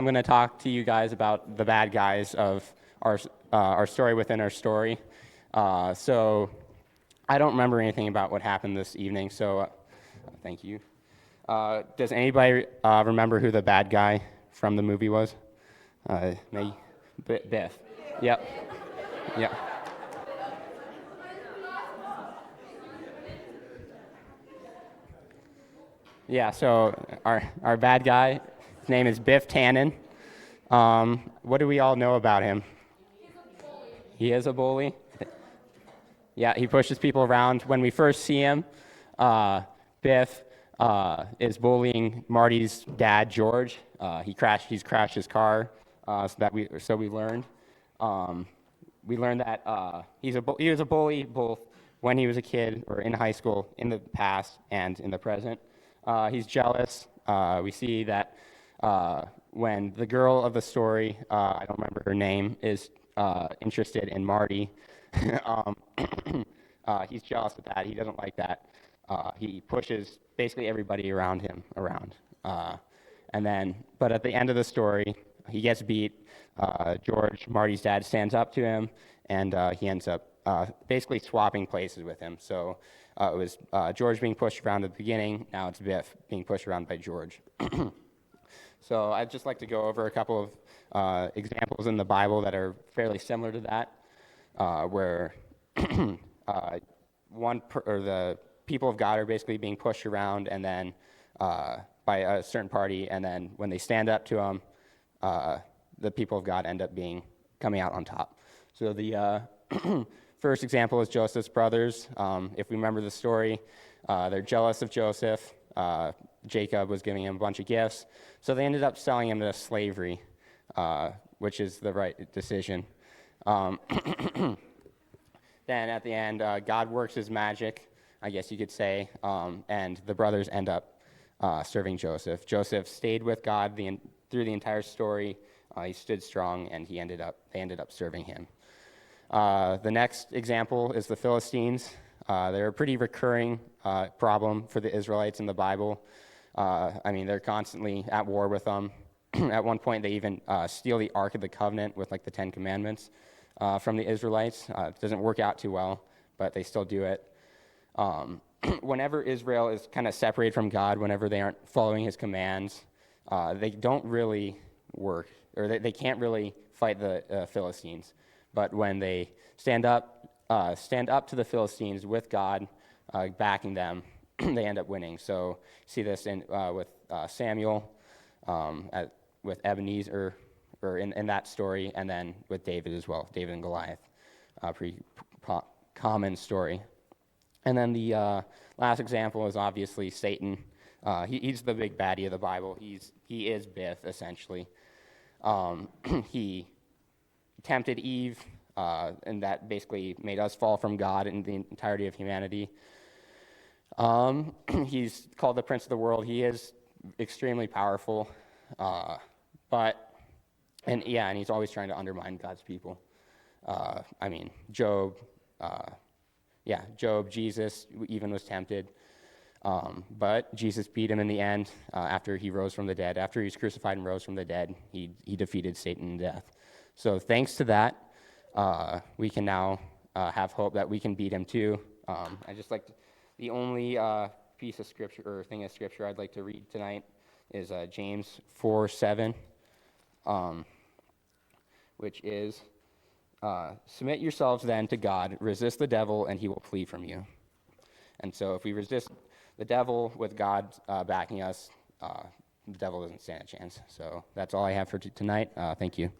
I'm going to talk to you guys about the bad guys of our story within our story. So I don't remember anything about what happened this evening, so thank you. Does anybody remember who the bad guy from the movie was? Biff. Yep. Yep. Yeah, so our bad guy, his name is Biff Tannen. What do we all know about him? He is a bully. Yeah, he pushes people around. When we first see him, Biff is bullying Marty's dad, George. He's crashed his car, so we learned. We learned that he was a bully both when he was a kid or in high school, in the past and in the present. He's jealous. We see that when the girl of the story, I don't remember her name, is interested in Marty, he's jealous of that. He doesn't like that. He pushes basically everybody around him around. But at the end of the story, he gets beat. George, Marty's dad, stands up to him, and he ends up basically swapping places with him. So it was George being pushed around at the beginning. Now it's Biff being pushed around by George. So I'd just like to go over a couple of examples in the Bible that are fairly similar to that, where the people of God are basically being pushed around, and then by a certain party, and then when they stand up to them, the people of God end up coming out on top. So the first example is Joseph's brothers. If we remember the story, they're jealous of Joseph. Jacob was giving him a bunch of gifts, so they ended up selling him to slavery, which is the right decision. Then at the end, God works his magic, I guess you could say, and the brothers end up serving Joseph. Joseph stayed with God through the entire story. He stood strong, and they ended up serving him. The next example is the Philistines. They're a pretty recurring problem for the Israelites in the Bible. They're constantly at war with them. At one point, they even steal the Ark of the Covenant with the Ten Commandments from the Israelites. It doesn't work out too well, but they still do it. Whenever Israel is kind of separated from God, whenever they aren't following his commands, they don't really work, or they can't really fight the Philistines. But when they stand up to the Philistines with God backing them, they end up winning. So see this with Samuel, with Ebenezer, or in that story, and then with David as well, David and Goliath, pretty common story. And then the last example is obviously Satan. He's the big baddie of the Bible. He is Biff, essentially. He tempted Eve, and that basically made us fall from God and the entirety of humanity. He's called the prince of the world. He is extremely powerful, and he's always trying to undermine God's people. Job, Jesus even was tempted, but Jesus beat him in the end after he rose from the dead. After he was crucified and rose from the dead, he defeated Satan in death. So thanks to that, we can now have hope that we can beat him too. The only piece of scripture or thing of scripture I'd like to read tonight is James 4:7, which is, submit yourselves then to God, resist the devil, and he will flee from you. And so if we resist the devil with God backing us, the devil doesn't stand a chance. So that's all I have for tonight. Thank you.